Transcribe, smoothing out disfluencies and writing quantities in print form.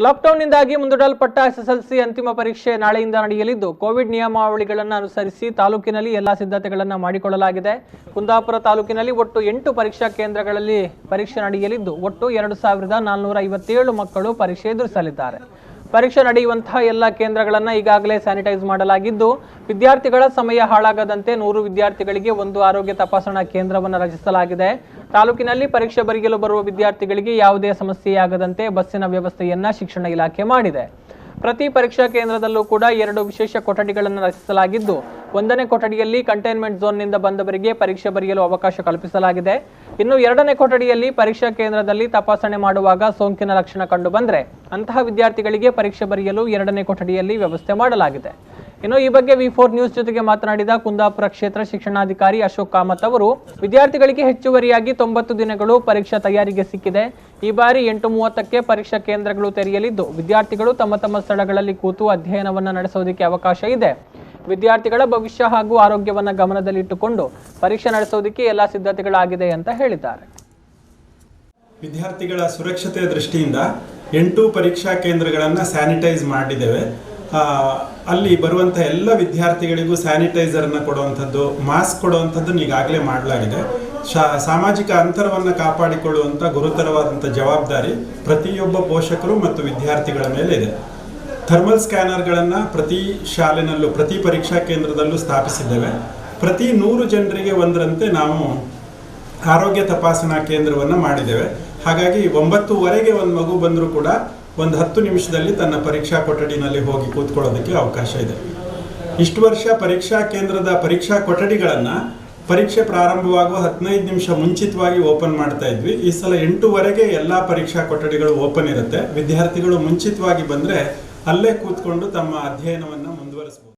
ಲಾಕ್ಡೌನ್ನಿಂದಾಗಿ ಮುಂದೂಡಲ್ಪಟ್ಟ ಎಸ್ಎಸ್ಎಲ್ಸಿ ಅಂತಿಮ ಪರೀಕ್ಷೆ ನಾಳೆಯಿಂದ ನಡೆಯಲಿದ್ದು ಕೋವಿಡ್ ನಿಯಮಾವಳಿಗಳನ್ನು ಅನುಸರಿಸಿ ತಾಲೂಕಿನಲ್ಲಿ ಎಲ್ಲಾ ಸಿದ್ಧತೆಗಳನ್ನು ಮಾಡಿಕೊಳ್ಳಲಾಗಿದೆ. ಕುಂದಾಪುರ ತಾಲೂಕಿನಲ್ಲಿ ಒಟ್ಟು 8 ಪರೀಕ್ಷಾ ಕೇಂದ್ರಗಳಲ್ಲಿ ಪರೀಕ್ಷೆ ನಡೆಯಲಿದ್ದು ಒಟ್ಟು 2457 ಮಕ್ಕಳು ಪರೀಕ್ಷೆ ಎದುರಿಸಲಿದ್ದಾರೆ. ಪರೀಕ್ಷೆ ನಡೆಯುವಂತಹ ಎಲ್ಲ ಕೇಂದ್ರಗಳನ್ನು ಈಗಾಗಲೇ ಸ್ಯಾನಿಟೈಸ್ ಮಾಡಲಾಗಿದ್ದು ವಿದ್ಯಾರ್ಥಿಗಳ ಸಮಯ ಹಾಳಾಗದಂತೆ 100 ವಿದ್ಯಾರ್ಥಿಗಳಿಗೆ ಒಂದು ಆರೋಗ್ಯ ತಪಾಸಣಾ ಕೇಂದ್ರವನ್ನು ರಚಿಸಲಾಗಿದೆ. ತಾಲೂಕಿನಲ್ಲಿ ಪರೀಕ್ಷೆ ಬರೆಯಲು ಬರುವ ವಿದ್ಯಾರ್ಥಿಗಳಿಗೆ ಯಾವುದೇ ಸಮಸ್ಯೆಯಾಗದಂತೆ ಬಸ್ಸಿನ ವ್ಯವಸ್ಥೆಯನ್ನ ಶಿಕ್ಷಣ ಇಲಾಖೆ ಮಾಡಿದೆ. ಪ್ರತಿ ಪರೀಕ್ಷಾ ಕೇಂದ್ರದಲ್ಲೂ ಕೂಡ 2 ವಿಶೇಷ ಕೊಠಡಿಗಳನ್ನು ರಚಿಸಲಾಗಿದ್ದು 1ನೇ ಕೊಠಡಿಯಲ್ಲಿ ಕಂಟೈನ್ಮೆಂಟ್ ಝೋನ್ನಿಂದ ಬಂದವರಿಗೆ ಪರೀಕ್ಷೆ ಬರೆಯಲು ಅವಕಾಶ ಕಲ್ಪಿಸಲಾಗಿದೆ. ಇನ್ನು 2ನೇ ಕೊಠಡಿಯಲ್ಲಿ ಪರೀಕ್ಷಾ ಕೇಂದ್ರದಲ್ಲಿ ತಪಾಸಣೆ ಮಾಡುವಾಗ ಸೋಂಕಿನ ಲಕ್ಷಣ ಕಂಡುಬಂದರೆ ಅಂತಹ ವಿದ್ಯಾರ್ಥಿಗಳಿಗೆ ಪರೀಕ್ಷೆ ಬರೆಯಲು 2ನೇ ಕೊಠಡಿಯಲ್ಲಿ ವ್ಯವಸ್ಥೆ ಮಾಡಲಾಗಿದೆ. ಇನ್ನು ಈ ಬಗ್ಗೆ ವಿ4 ನ್ಯೂಸ್ ಜೊತೆಗೆ ಮಾತನಾಡಿದ ಕುಂದಾಪುರ ಕ್ಷೇತ್ರ ಶಿಕ್ಷಣಾಧಿಕಾರಿ ಅಶೋಕ್ ಕಾಮತ್ ಅವರು ವಿದ್ಯಾರ್ಥಿಗಳಿಗೆ ಹೆಚ್ಚುವರಿಯಾಗಿ 90 ದಿನಗಳು ಪರೀಕ್ಷಾ ತಯಾರಿಗೆ ಸಿಕ್ಕಿದೆ. ಈ ಬಾರಿ 8:30ಕ್ಕೆ ಪರೀಕ್ಷಾ ಕೇಂದ್ರಗಳು ತೆರೆಯಲಿದ್ದು ವಿದ್ಯಾರ್ಥಿಗಳು ತಮ್ಮ ತಮ್ಮ ಸ್ಥಳಗಳಲ್ಲಿ ಕೂತು ಅಧ್ಯಯನವನ್ನು ನಡೆಸೋದಕ್ಕೆ ಅವಕಾಶ ಇದೆ. ವಿದ್ಯಾರ್ಥಿಗಳ ಭವಿಷ್ಯ ಹಾಗೂ ಆರೋಗ್ಯವನ್ನು ಗಮನದಲ್ಲಿಟ್ಟುಕೊಂಡು ಪರೀಕ್ಷೆ ನಡೆಸೋದಕ್ಕೆ ಎಲ್ಲ ಸಿದ್ಧತೆಗಳಾಗಿದೆ ಅಂತ ಹೇಳಿದ್ದಾರೆ. ವಿದ್ಯಾರ್ಥಿಗಳ ಸುರಕ್ಷತೆಯ ದೃಷ್ಟಿಯಿಂದ 8 ಪರೀಕ್ಷಾ ಕೇಂದ್ರಗಳನ್ನು ಸ್ಯಾನಿಟೈಸ್ ಮಾಡಿದ್ದೇವೆ. ಅಲ್ಲಿ ಬರುವಂಥ ಎಲ್ಲ ವಿದ್ಯಾರ್ಥಿಗಳಿಗೂ ಸ್ಯಾನಿಟೈಸರ್ನ ಕೊಡುವಂಥದ್ದು, ಮಾಸ್ಕ್ ಕೊಡುವಂಥದ್ದನ್ನು ಈಗಾಗಲೇ ಮಾಡಲಾಗಿದೆ. ಸಾಮಾಜಿಕ ಅಂತರವನ್ನು ಕಾಪಾಡಿಕೊಳ್ಳುವಂಥ ಗುರುತರವಾದಂಥ ಜವಾಬ್ದಾರಿ ಪ್ರತಿಯೊಬ್ಬ ಪೋಷಕರು ಮತ್ತು ವಿದ್ಯಾರ್ಥಿಗಳ ಮೇಲೆ ಇದೆ. ಥರ್ಮಲ್ ಸ್ಕ್ಯಾನರ್ಗಳನ್ನು ಪ್ರತಿ ಶಾಲೆನಲ್ಲೂ ಪ್ರತಿ ಪರೀಕ್ಷಾ ಕೇಂದ್ರದಲ್ಲೂ ಸ್ಥಾಪಿಸಿದ್ದೇವೆ. ಪ್ರತಿ 100 ಜನರಿಗೆ ಒಂದರಂತೆ ನಾವು ಆರೋಗ್ಯ ತಪಾಸಣಾ ಕೇಂದ್ರವನ್ನು ಮಾಡಿದ್ದೇವೆ. ಹಾಗಾಗಿ 9:15ಗೆ ಒಂದು ಮಗು ಬಂದರೂ ಕೂಡ ಒಂದು 10 ನಿಮಿಷದಲ್ಲಿ ತನ್ನ ಪರೀಕ್ಷಾ ಕೊಠಡಿನಲ್ಲಿ ಹೋಗಿ ಕೂತ್ಕೊಳ್ಳೋದಕ್ಕೆ ಅವಕಾಶ ಇದೆ. ಇಷ್ಟು ವರ್ಷ ಪರೀಕ್ಷಾ ಕೇಂದ್ರದ ಪರೀಕ್ಷಾ ಕೊಠಡಿಗಳನ್ನು ಪರೀಕ್ಷೆ ಪ್ರಾರಂಭವಾಗುವ 15 ನಿಮಿಷ ಮುಂಚಿತವಾಗಿ ಓಪನ್ ಮಾಡ್ತಾ ಇದ್ವಿ. ಈ ಸಲ 8:00ವರೆಗೆ ಎಲ್ಲ ಪರೀಕ್ಷಾ ಕೊಠಡಿಗಳು ಓಪನ್ ಇರುತ್ತೆ. ವಿದ್ಯಾರ್ಥಿಗಳು ಮುಂಚಿತವಾಗಿ ಬಂದರೆ ಅಲ್ಲೇ ಕೂತ್ಕೊಂಡು ತಮ್ಮ ಅಧ್ಯಯನವನ್ನು ಮುಂದುವರಿಸಬಹುದು.